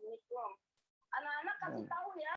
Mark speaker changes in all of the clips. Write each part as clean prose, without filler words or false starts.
Speaker 1: Anak-anak kasih tahu ya.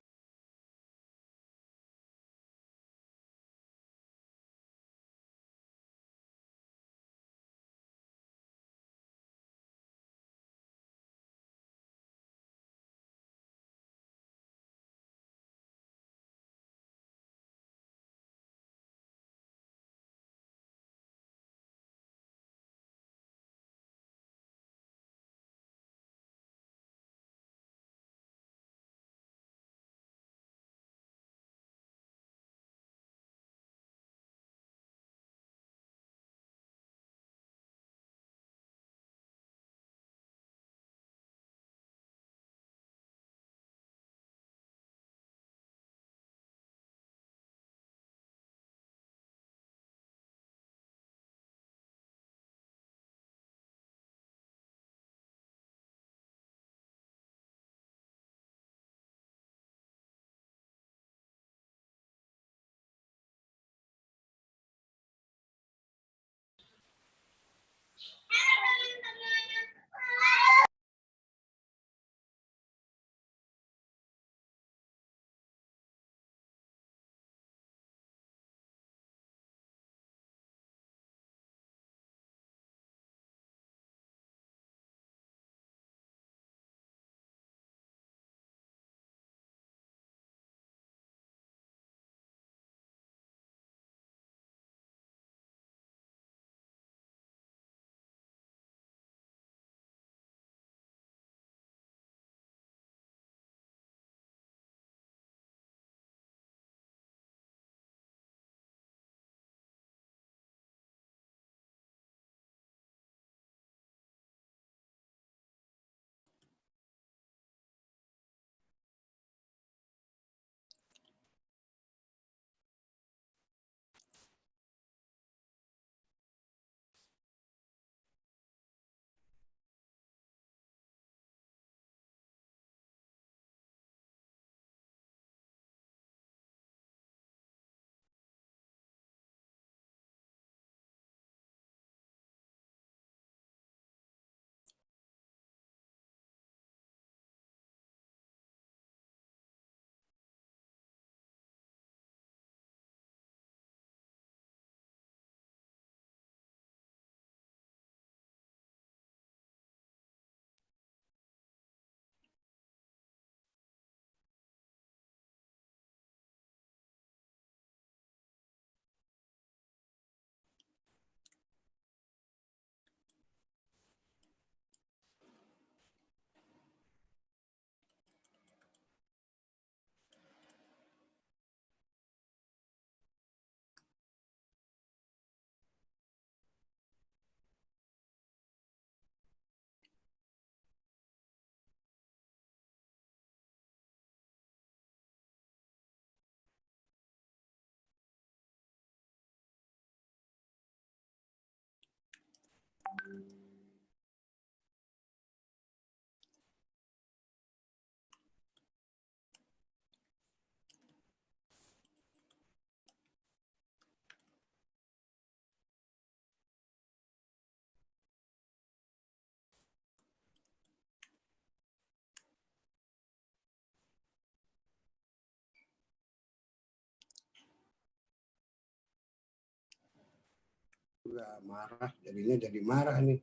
Speaker 2: Juga marah, jadinya jadi marah nih.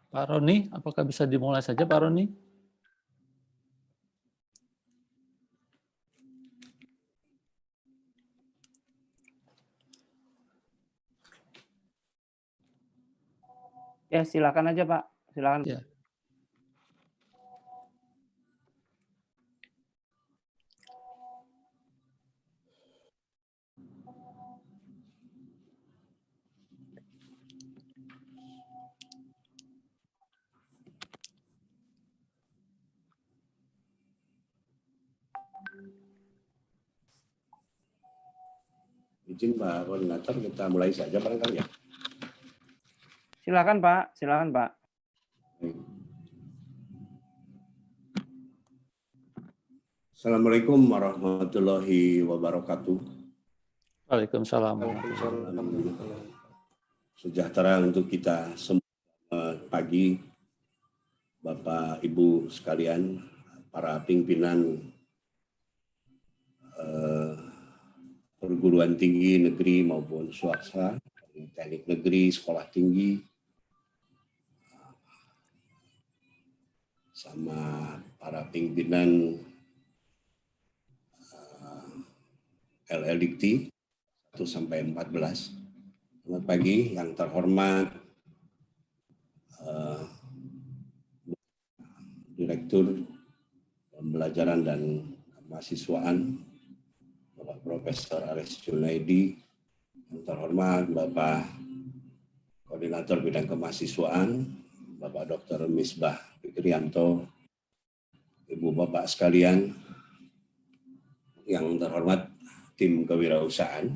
Speaker 1: Pak Roni, apakah bisa dimulai saja Pak Roni?
Speaker 3: Ya, silakan aja Pak. Silakan.
Speaker 1: Ya.
Speaker 2: Izin Pak Koordinator, kita mulai saja barangkali ya.
Speaker 3: Silakan Pak, silakan Pak.
Speaker 2: Assalamualaikum warahmatullahi wabarakatuh.
Speaker 1: Waalaikumsalam.
Speaker 2: Sejahtera untuk kita semua pagi, Bapak Ibu sekalian, para pimpinan perguruan tinggi negeri maupun swasta, teknik negeri, sekolah tinggi, sama para pimpinan LLDT 1 sampai 14. Selamat pagi yang terhormat Direktur Pembelajaran dan Kemahasiswaan Bapak Profesor Aris Junaidi, yang terhormat Bapak Koordinator Bidang Kemahasiswaan Bapak Dr. Misbah Fikrianto, Ibu Bapak sekalian, yang terhormat tim kewirausahaan.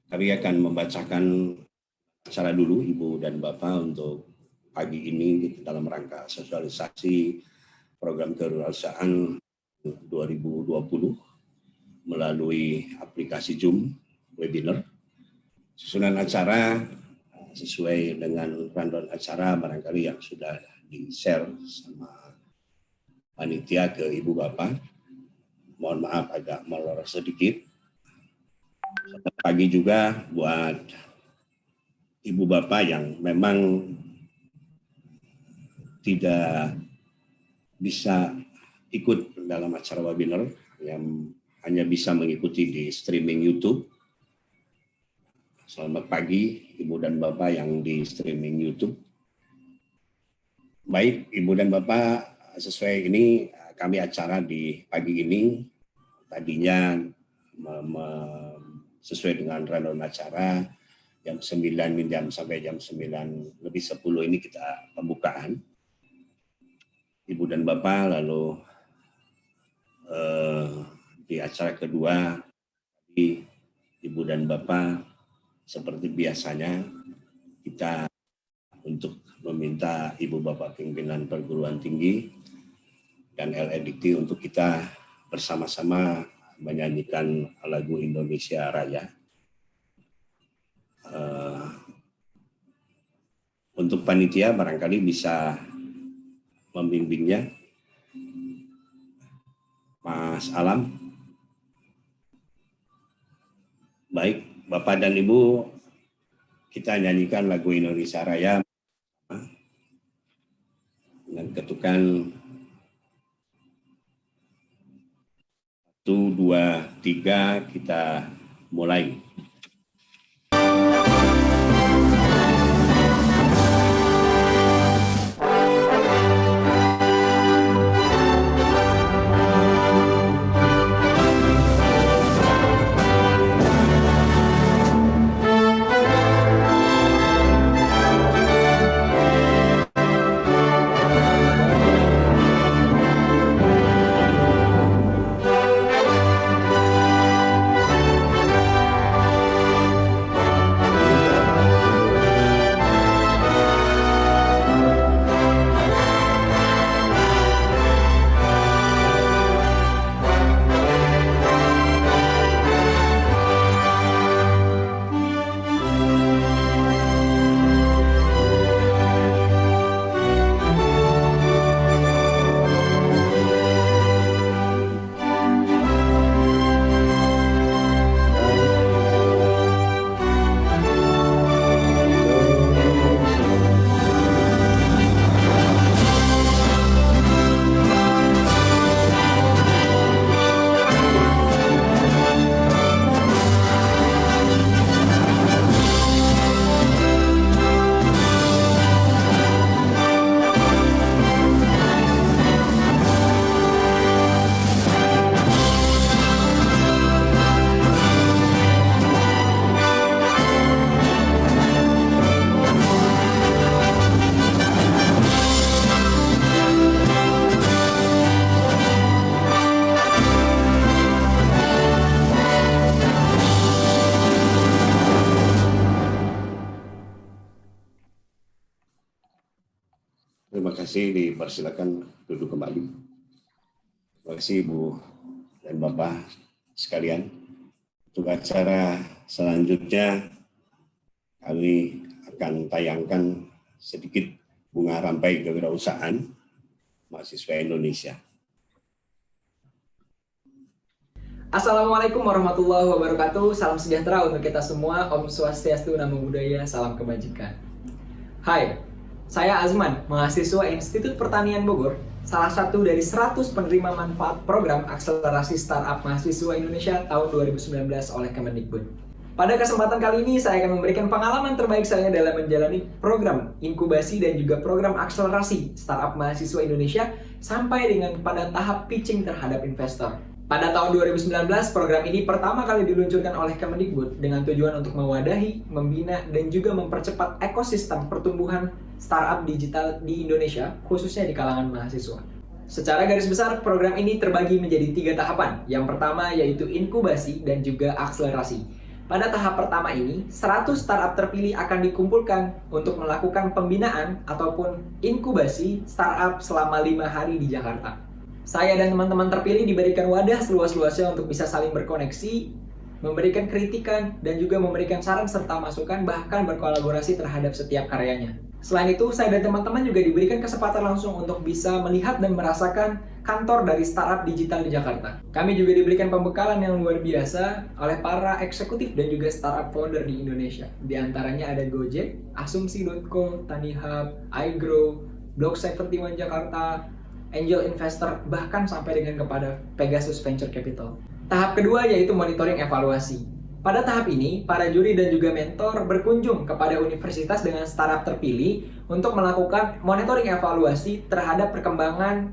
Speaker 2: Kami akan membacakan acara dulu Ibu dan Bapak untuk pagi ini dalam rangka sosialisasi program kewirausahaan 2020 melalui aplikasi Zoom webinar. Susunan acara sesuai dengan rundown acara barangkali yang sudah di-share sama panitia ke Ibu Bapak. Mohon maaf agak molor sedikit. Selamat pagi juga buat Ibu Bapak yang memang tidak bisa ikut dalam acara webinar, yang hanya bisa mengikuti di streaming YouTube. Selamat pagi Ibu dan Bapak yang di streaming YouTube. Baik Ibu dan Bapak, sesuai ini kami acara di pagi ini tadinya sesuai dengan rundown acara jam 9 sampai jam 9 lebih 10 ini kita pembukaan. Ibu dan Bapak, lalu di acara kedua Ibu dan Bapak seperti biasanya kita untuk meminta Ibu Bapak pimpinan perguruan tinggi dan LLDT untuk kita bersama-sama menyanyikan lagu Indonesia Raya. Untuk panitia barangkali bisa membimbingnya Mas Alam. Baik, Bapak dan Ibu, kita nyanyikan lagu Indonesia Raya dengan ketukan 1, 2, 3, kita mulai. Terima kasih, dipersilakan duduk kembali. Terima kasih Ibu dan Bapak sekalian. Untuk acara selanjutnya kami akan tayangkan sedikit bunga rampai kewirausahaan mahasiswa Indonesia.
Speaker 4: Assalamualaikum warahmatullahi wabarakatuh. Salam sejahtera untuk kita semua. Om Swastiastu, Namo Buddhaya, salam kebajikan. Hai, saya Azman, mahasiswa Institut Pertanian Bogor, salah satu dari 100 penerima manfaat program Akselerasi Startup Mahasiswa Indonesia tahun 2019 oleh Kemendikbud. Pada kesempatan kali ini, saya akan memberikan pengalaman terbaik saya dalam menjalani program inkubasi dan juga program akselerasi Startup Mahasiswa Indonesia sampai dengan pada tahap pitching terhadap investor. Pada tahun 2019, program ini pertama kali diluncurkan oleh Kemendikbud dengan tujuan untuk mewadahi, membina, dan juga mempercepat ekosistem pertumbuhan startup digital di Indonesia, khususnya di kalangan mahasiswa. Secara garis besar, program ini terbagi menjadi 3 tahapan. Yang pertama yaitu inkubasi dan juga akselerasi. Pada tahap pertama ini, 100 startup terpilih akan dikumpulkan untuk melakukan pembinaan ataupun inkubasi startup selama 5 hari di Jakarta. Saya dan teman-teman terpilih diberikan wadah seluas-luasnya untuk bisa saling berkoneksi, memberikan kritikan, dan juga memberikan saran serta masukan, bahkan berkolaborasi terhadap setiap karyanya. Selain itu, saya dan teman-teman juga diberikan kesempatan langsung untuk bisa melihat dan merasakan kantor dari startup digital di Jakarta. Kami juga diberikan pembekalan yang luar biasa oleh para eksekutif dan juga startup founder di Indonesia. Di antaranya ada Gojek, Asumsi.co, Tanihub, iGrow, Block71 Jakarta, angel investor, bahkan sampai dengan kepada Pegasus Venture Capital. Tahap kedua yaitu monitoring evaluasi. Pada tahap ini, para juri dan juga mentor berkunjung kepada universitas dengan startup terpilih untuk melakukan monitoring evaluasi terhadap perkembangan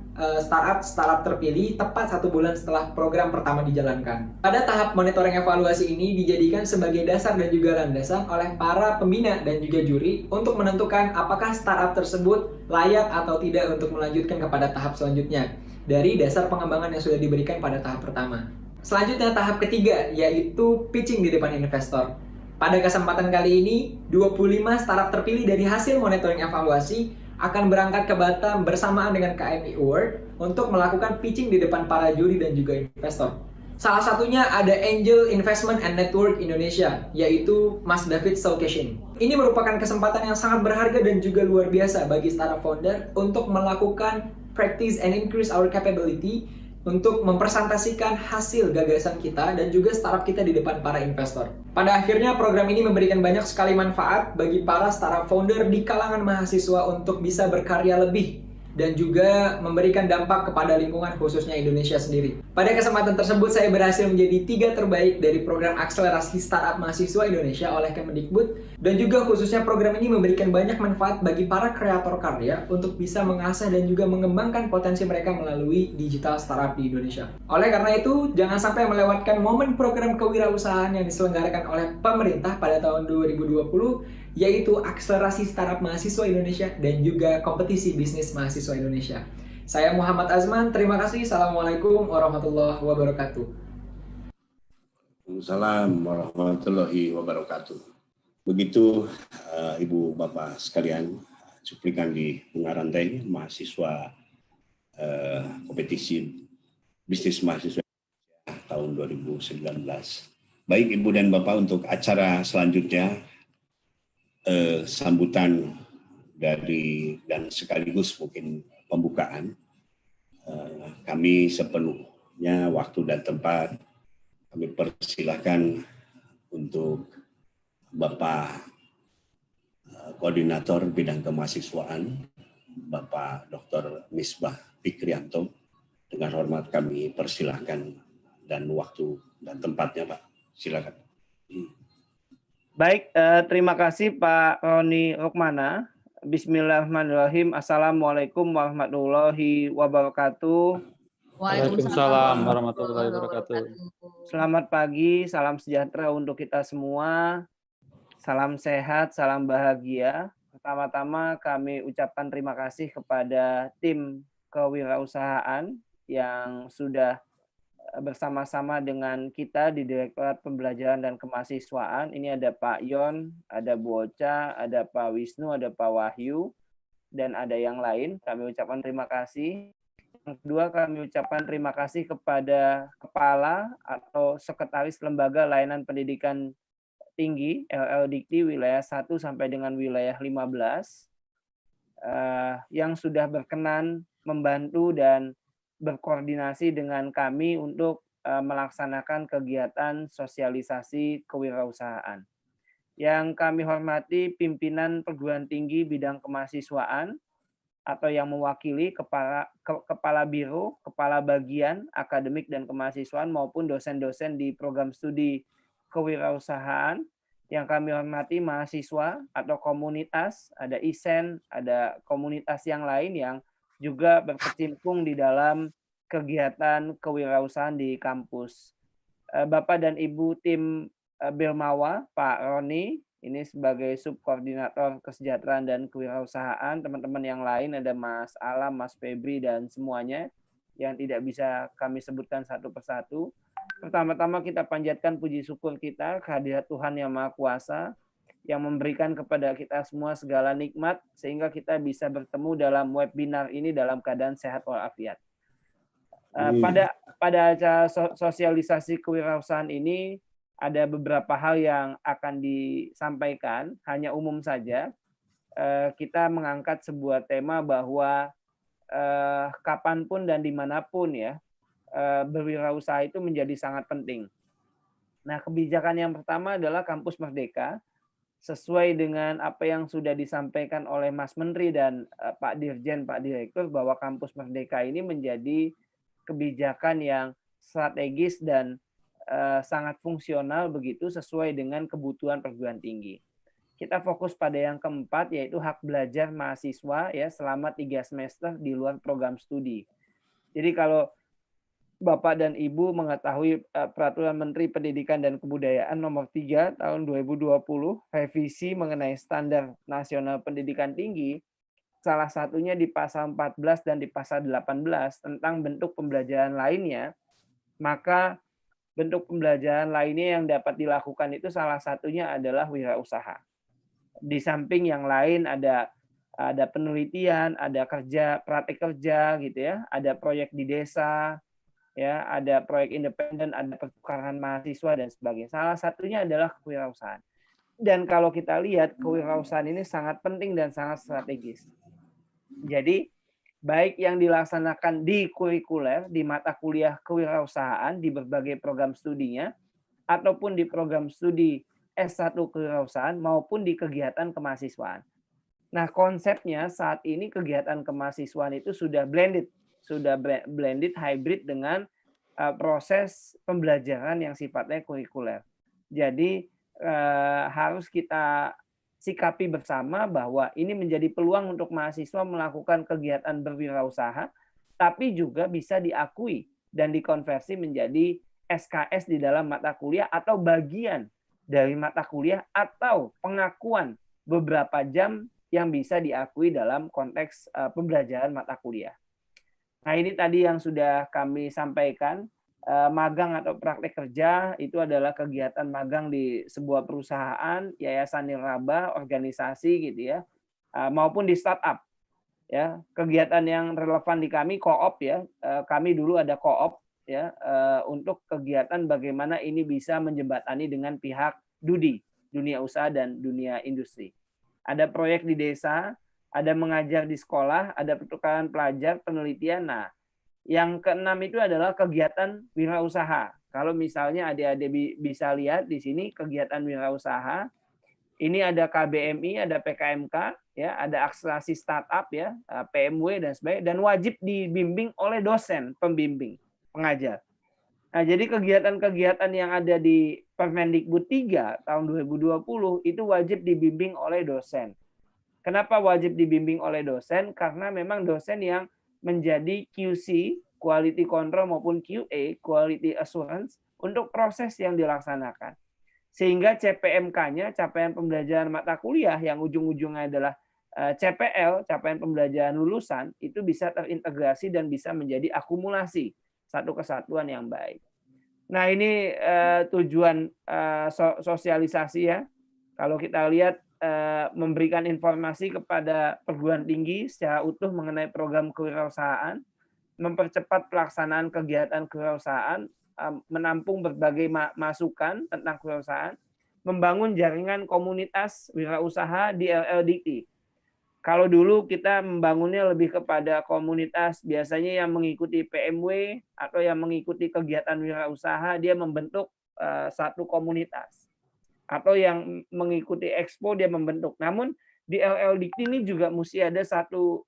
Speaker 4: startup terpilih tepat 1 bulan setelah program pertama dijalankan. Pada tahap monitoring evaluasi ini dijadikan sebagai dasar dan juga landasan oleh para pembina dan juga juri untuk menentukan apakah startup tersebut layak atau tidak untuk melanjutkan kepada tahap selanjutnya dari dasar pengembangan yang sudah diberikan pada tahap pertama. Selanjutnya tahap ketiga yaitu pitching di depan investor. Pada kesempatan kali ini, 25 startup terpilih dari hasil monitoring evaluasi akan berangkat ke Batam bersamaan dengan KMI Award untuk melakukan pitching di depan para juri dan juga investor. Salah satunya ada Angel Investment and Network Indonesia, yaitu Mas David Salkeshin. Ini merupakan kesempatan yang sangat berharga dan juga luar biasa bagi startup founder untuk melakukan practice and increase our capability untuk mempresentasikan hasil gagasan kita dan juga startup kita di depan para investor. Pada akhirnya program ini memberikan banyak sekali manfaat bagi para startup founder di kalangan mahasiswa untuk bisa berkarya lebih dan juga memberikan dampak kepada lingkungan khususnya Indonesia sendiri. Pada kesempatan tersebut saya berhasil menjadi 3 terbaik dari program akselerasi startup mahasiswa Indonesia oleh Kemendikbud, dan juga khususnya program ini memberikan banyak manfaat bagi para kreator karya untuk bisa mengasah dan juga mengembangkan potensi mereka melalui digital startup di Indonesia. Oleh karena itu, jangan sampai melewatkan momen program kewirausahaan yang diselenggarakan oleh pemerintah pada tahun 2020, yaitu akselerasi startup mahasiswa Indonesia dan juga kompetisi bisnis mahasiswa Indonesia. Saya Muhammad Azman, terima kasih. Assalamualaikum warahmatullahi wabarakatuh.
Speaker 2: Waalaikumsalam warahmatullahi wabarakatuh. Begitu Ibu Bapak sekalian, cuplikan di bunga rantai mahasiswa kompetisi bisnis mahasiswa tahun 2019. Baik Ibu dan Bapak, untuk acara selanjutnya sambutan dari dan sekaligus mungkin pembukaan, kami sepenuhnya waktu dan tempat kami persilahkan untuk Bapak Koordinator Bidang Kemahasiswaan, Bapak Dr. Misbah Fikrianto. Dengan hormat kami persilahkan dan waktu dan tempatnya, Pak. Silakan.
Speaker 3: Baik, terima kasih Pak Roni Rukmana. Bismillahirrahmanirrahim. Assalamualaikum warahmatullahi wabarakatuh.
Speaker 1: Waalaikumsalam warahmatullahi wabarakatuh.
Speaker 3: Selamat pagi, salam sejahtera untuk kita semua. Salam sehat, salam bahagia. Pertama-tama kami ucapkan terima kasih kepada tim kewirausahaan yang sudah bersama-sama dengan kita di Direktorat Pembelajaran dan Kemahasiswaan. Ini ada Pak Yon, ada Bu Ocha, ada Pak Wisnu, ada Pak Wahyu. dan ada yang lain. Kami ucapkan terima kasih. Yang kedua, kami ucapkan terima kasih kepada Kepala atau Sekretaris Lembaga Layanan Pendidikan Tinggi LL Dikti wilayah 1 sampai dengan wilayah 15 yang sudah berkenan membantu dan berkoordinasi dengan kami untuk melaksanakan kegiatan sosialisasi kewirausahaan. Yang kami hormati pimpinan perguruan tinggi bidang kemahasiswaan atau yang mewakili kepala biro, kepala bagian akademik dan kemahasiswaan maupun dosen-dosen di program studi kewirausahaan. Yang kami hormati mahasiswa atau komunitas, ada ISEN, ada komunitas yang lain yang juga berkecimpung di dalam kegiatan kewirausahaan di kampus. Bapak dan Ibu tim Bilmawa, Pak Roni, ini sebagai subkoordinator kesejahteraan dan kewirausahaan. Teman-teman yang lain ada Mas Alam, Mas Febri, dan semuanya yang tidak bisa kami sebutkan satu persatu. Pertama-tama kita panjatkan puji syukur kita kehadirat Tuhan Yang Maha Kuasa yang memberikan kepada kita semua segala nikmat sehingga kita bisa bertemu dalam webinar ini dalam keadaan sehat walafiat. Pada acara sosialisasi kewirausahaan ini ada beberapa hal yang akan disampaikan, hanya umum saja. Kita mengangkat sebuah tema bahwa kapanpun dan dimanapun ya, berwirausaha itu menjadi sangat penting. Nah, kebijakan yang pertama adalah Kampus Merdeka, sesuai dengan apa yang sudah disampaikan oleh Mas Menteri dan Pak Dirjen, Pak Direktur, bahwa Kampus Merdeka ini menjadi kebijakan yang strategis dan sangat fungsional begitu sesuai dengan kebutuhan perguruan tinggi. Kita fokus pada yang keempat yaitu hak belajar mahasiswa ya selama 3 semester di luar program studi. Jadi kalau Bapak dan Ibu mengetahui Peraturan Menteri Pendidikan dan Kebudayaan Nomor 3 Tahun 2020 revisi mengenai Standar Nasional Pendidikan Tinggi, salah satunya di pasal 14 dan di pasal 18 tentang bentuk pembelajaran lainnya, maka bentuk pembelajaran lainnya yang dapat dilakukan itu salah satunya adalah wirausaha. Di samping yang lain ada penelitian, ada praktik kerja gitu ya, ada proyek di desa, ya, ada proyek independen, ada pertukaran mahasiswa dan sebagainya. Salah satunya adalah kewirausahaan. Dan kalau kita lihat kewirausahaan ini sangat penting dan sangat strategis. Jadi baik yang dilaksanakan di kurikuler, di mata kuliah kewirausahaan, di berbagai program studinya, ataupun di program studi S1 kewirausahaan, maupun di kegiatan kemahasiswaan. Nah, konsepnya saat ini kegiatan kemahasiswaan itu sudah blended hybrid dengan proses pembelajaran yang sifatnya kurikuler. Jadi harus kita sikapi bersama bahwa ini menjadi peluang untuk mahasiswa melakukan kegiatan berwirausaha, tapi juga bisa diakui dan dikonversi menjadi SKS di dalam mata kuliah atau bagian dari mata kuliah atau pengakuan beberapa jam yang bisa diakui dalam konteks pembelajaran mata kuliah. Nah, ini tadi yang sudah kami sampaikan. Magang atau praktek kerja itu adalah kegiatan magang di sebuah perusahaan, yayasan nirlaba, organisasi gitu ya, maupun di startup. Ya, kegiatan yang relevan di kami koop ya, kami dulu ada koop ya untuk kegiatan bagaimana ini bisa menjembatani dengan pihak DUDI, dunia usaha dan dunia industri. Ada proyek di desa, ada mengajar di sekolah, ada pertukaran pelajar, penelitian. Nah, yang keenam itu adalah kegiatan wirausaha. Kalau misalnya adik-adik bisa lihat di sini kegiatan wirausaha, ini ada KBMI, ada PKMK, ya, ada akselerasi startup, ya, PMW dan sebagainya, dan wajib dibimbing oleh dosen pembimbing, pengajar. Nah, jadi kegiatan-kegiatan yang ada di Permendikbud 3 tahun 2020 itu wajib dibimbing oleh dosen. Kenapa wajib dibimbing oleh dosen? Karena memang dosen yang menjadi QC, quality control maupun QA, quality assurance, untuk proses yang dilaksanakan. Sehingga CPMK-nya, capaian pembelajaran mata kuliah, yang ujung-ujungnya adalah CPL, capaian pembelajaran lulusan, itu bisa terintegrasi dan bisa menjadi akumulasi satu kesatuan yang baik. Nah, ini tujuan sosialisasi ya. Kalau kita lihat memberikan informasi kepada perguruan tinggi secara utuh mengenai program kewirausahaan, mempercepat pelaksanaan kegiatan kewirausahaan, menampung berbagai masukan tentang kewirausahaan, membangun jaringan komunitas wirausaha di LLDT. Kalau dulu kita membangunnya lebih kepada komunitas, biasanya yang mengikuti PMW atau yang mengikuti kegiatan wirausaha, dia membentuk satu komunitas. Atau yang mengikuti expo dia membentuk. Namun di LLDT ini juga mesti ada satu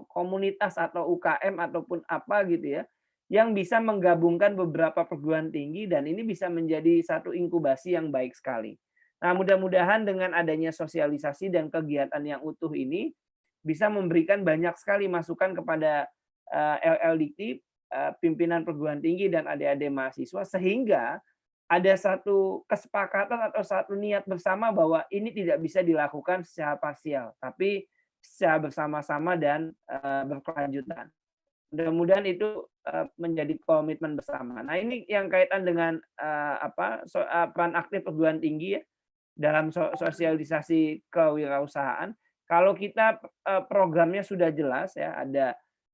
Speaker 3: komunitas atau UKM ataupun apa gitu ya, yang bisa menggabungkan beberapa perguruan tinggi dan ini bisa menjadi satu inkubasi yang baik sekali. Nah, mudah-mudahan dengan adanya sosialisasi dan kegiatan yang utuh ini bisa memberikan banyak sekali masukan kepada LLDT, pimpinan perguruan tinggi dan adik-adik mahasiswa, sehingga ada satu kesepakatan atau satu niat bersama bahwa ini tidak bisa dilakukan secara parsial, tapi secara bersama-sama dan berkelanjutan. Mudah-mudahan itu menjadi komitmen bersama. Nah, ini yang kaitan dengan peran aktif perguruan tinggi ya dalam sosialisasi kewirausahaan. Kalau kita programnya sudah jelas ya,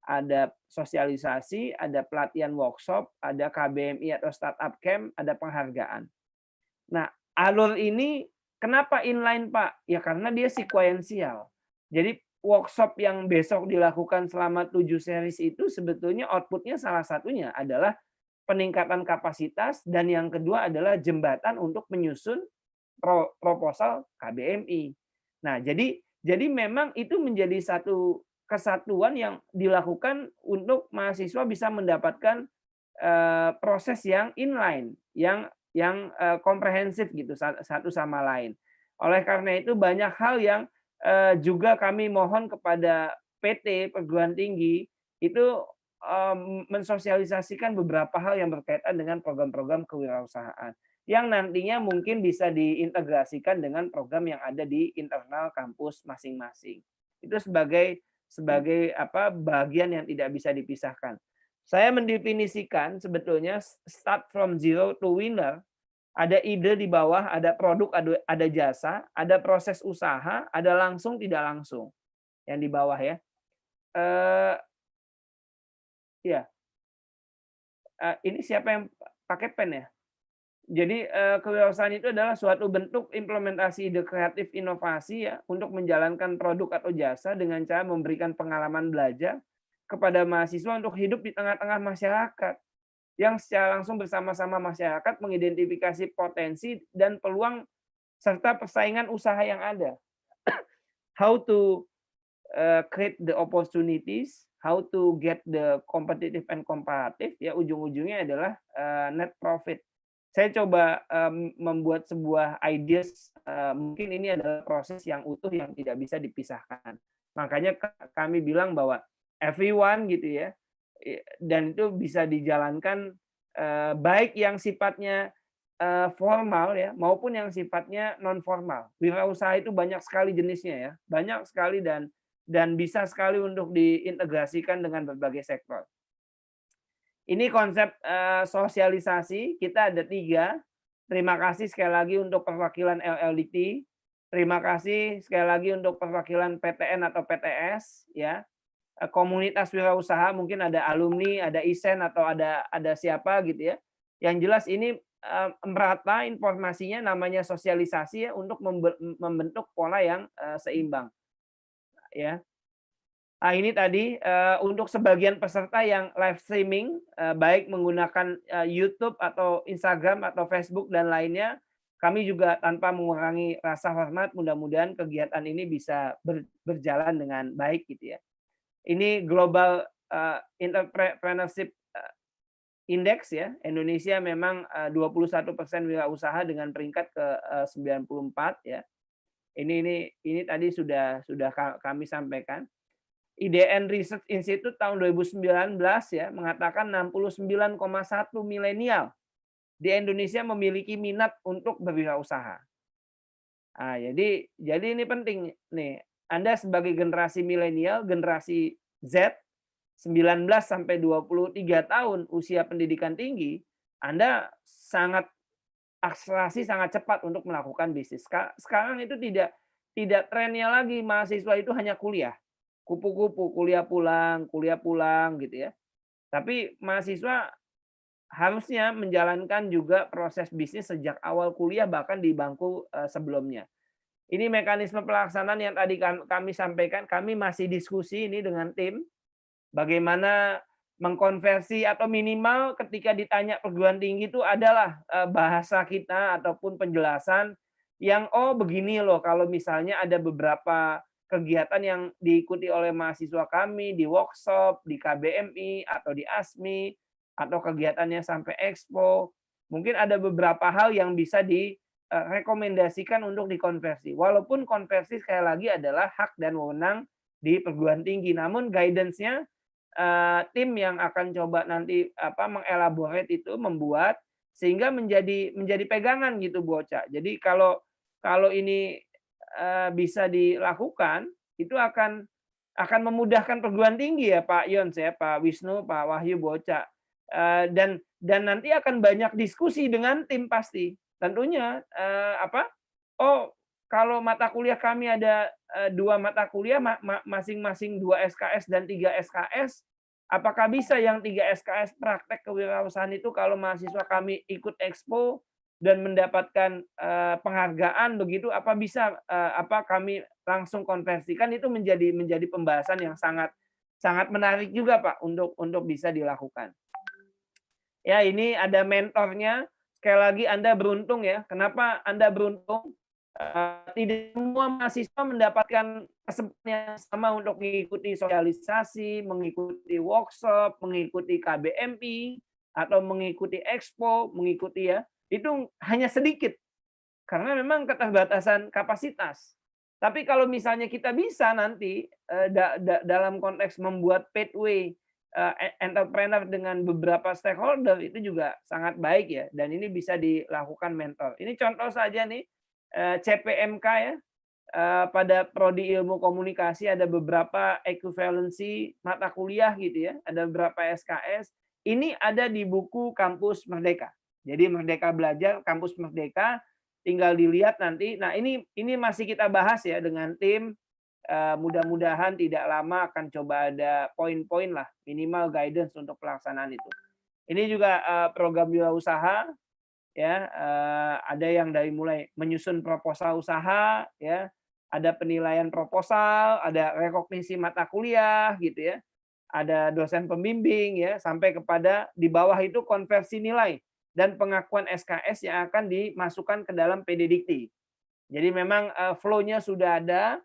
Speaker 3: ada sosialisasi, ada pelatihan workshop, ada KBMI atau startup camp, ada penghargaan. Nah, alur ini kenapa inline, Pak? Ya karena dia sekuensial. Jadi workshop yang besok dilakukan selama 7 series itu sebetulnya outputnya salah satunya adalah peningkatan kapasitas dan yang kedua adalah jembatan untuk menyusun proposal KBMI. Nah, jadi memang itu menjadi satu kesatuan yang dilakukan untuk mahasiswa bisa mendapatkan proses yang inline, yang komprehensif gitu satu sama lain. Oleh karena itu banyak hal yang juga kami mohon kepada PT perguruan tinggi itu mensosialisasikan beberapa hal yang berkaitan dengan program-program kewirausahaan yang nantinya mungkin bisa diintegrasikan dengan program yang ada di internal kampus masing-masing. Itu sebagai bagian yang tidak bisa dipisahkan. Saya mendefinisikan sebetulnya start from zero to winner. Ada ide di bawah, ada produk, ada jasa, ada proses usaha, ada langsung tidak langsung. Yang di bawah ya. Ini siapa yang pakai pen ya? Jadi kewirausahaan itu adalah suatu bentuk implementasi ide kreatif inovasi ya untuk menjalankan produk atau jasa dengan cara memberikan pengalaman belajar kepada mahasiswa untuk hidup di tengah-tengah masyarakat yang secara langsung bersama-sama masyarakat mengidentifikasi potensi dan peluang serta persaingan usaha yang ada. How to create the opportunities, how to get the competitive and comparative, ya ujung-ujungnya adalah net profit. Saya coba membuat sebuah ideas, mungkin ini adalah proses yang utuh yang tidak bisa dipisahkan. Makanya kami bilang bahwa everyone gitu ya, dan itu bisa dijalankan baik yang sifatnya formal ya maupun yang sifatnya non formal. Wirausaha itu banyak sekali jenisnya ya, banyak sekali dan bisa sekali untuk diintegrasikan dengan berbagai sektor. Ini konsep sosialisasi, kita ada 3. Terima kasih sekali lagi untuk perwakilan LLDT. Terima kasih sekali lagi untuk perwakilan PTN atau PTS ya. Komunitas wirausaha, mungkin ada alumni, ada isen atau ada siapa gitu ya. Yang jelas ini merata informasinya, namanya sosialisasi ya, untuk membentuk pola yang seimbang. Ya. Nah, ini tadi untuk sebagian peserta yang live streaming, baik menggunakan YouTube atau Instagram atau Facebook dan lainnya, kami juga tanpa mengurangi rasa hormat, mudah-mudahan kegiatan ini bisa berjalan dengan baik gitu ya. Ini Global Entrepreneurship Index ya, Indonesia memang 21% wirausaha dengan peringkat ke 94 ya. Ini tadi sudah kami sampaikan. IDN Research Institute tahun 2019 ya mengatakan 69,1 milenial di Indonesia memiliki minat untuk berwirausaha. Nah, jadi ini penting nih. Anda sebagai generasi milenial, generasi Z 19 sampai 23 tahun usia pendidikan tinggi, Anda sangat akselerasi sangat cepat untuk melakukan bisnis. Sekarang itu tidak trennya lagi mahasiswa itu hanya kuliah, kupu-kupu, kuliah pulang gitu ya. Tapi mahasiswa harusnya menjalankan juga proses bisnis sejak awal kuliah bahkan di bangku sebelumnya. Ini mekanisme pelaksanaan yang tadi kami sampaikan, kami masih diskusi ini dengan tim, bagaimana mengkonversi atau minimal ketika ditanya perguruan tinggi itu adalah bahasa kita ataupun penjelasan yang, oh begini loh kalau misalnya ada beberapa kegiatan yang diikuti oleh mahasiswa kami di workshop, di KBMI, atau di ASMI, atau kegiatannya sampai Expo, mungkin ada beberapa hal yang bisa rekomendasikan untuk dikonversi. Walaupun konversi sekali lagi adalah hak dan wewenang di perguruan tinggi. Namun guidance-nya tim yang akan coba nanti mengelaborate itu membuat sehingga menjadi pegangan gitu Boca. Jadi kalau ini bisa dilakukan itu akan memudahkan perguruan tinggi ya Pak Yons ya, Pak Wisnu, Pak Wahyu, Boca. Dan nanti akan banyak diskusi dengan tim pasti. Tentunya oh kalau mata kuliah kami ada 2 mata kuliah masing-masing 2 SKS dan 3 SKS, apakah bisa yang 3 SKS praktek kewirausahaan itu kalau mahasiswa kami ikut Expo dan mendapatkan penghargaan begitu, apa bisa kami langsung konversikan? Itu menjadi pembahasan yang sangat menarik juga Pak untuk bisa dilakukan. Ya, ini ada mentornya. Sekali lagi Anda beruntung ya. Kenapa Anda beruntung? Tidak semua mahasiswa mendapatkan kesempatan yang sama untuk mengikuti sosialisasi, mengikuti workshop, mengikuti KBMI, atau mengikuti Expo, mengikuti ya. Itu hanya sedikit. Karena memang keterbatasan kapasitas. Tapi kalau misalnya kita bisa nanti dalam konteks membuat pathway entrepreneur dengan beberapa stakeholder itu juga sangat baik ya, dan ini bisa dilakukan mentor. Ini contoh saja nih CPMK ya, pada prodi ilmu komunikasi ada beberapa equivalency mata kuliah gitu ya, ada beberapa SKS. Ini ada di buku Kampus Merdeka. Jadi Merdeka Belajar, Kampus Merdeka, tinggal dilihat nanti. Nah ini masih kita bahas ya dengan tim. Mudah-mudahan tidak lama akan coba ada poin-poin lah, minimal guidance untuk pelaksanaan itu. Ini juga program wirausaha ya, ada yang dari mulai menyusun proposal usaha ya, ada penilaian proposal, ada rekognisi mata kuliah gitu ya, ada dosen pembimbing ya, sampai kepada di bawah itu konversi nilai dan pengakuan SKS yang akan dimasukkan ke dalam PDDikti. Jadi memang flow-nya sudah ada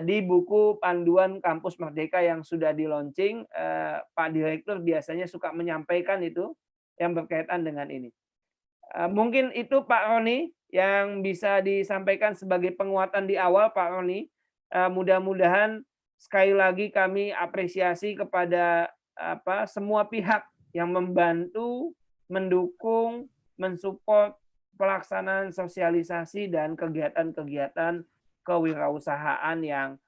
Speaker 3: di buku panduan Kampus Merdeka yang sudah di-launching. Pak Direktur biasanya suka menyampaikan itu yang berkaitan dengan ini. Mungkin itu Pak Roni yang bisa disampaikan sebagai penguatan di awal Pak Roni. Mudah-mudahan sekali lagi kami apresiasi kepada semua pihak yang membantu, mendukung, mensupport pelaksanaan sosialisasi dan kegiatan-kegiatan kewirausahaan yang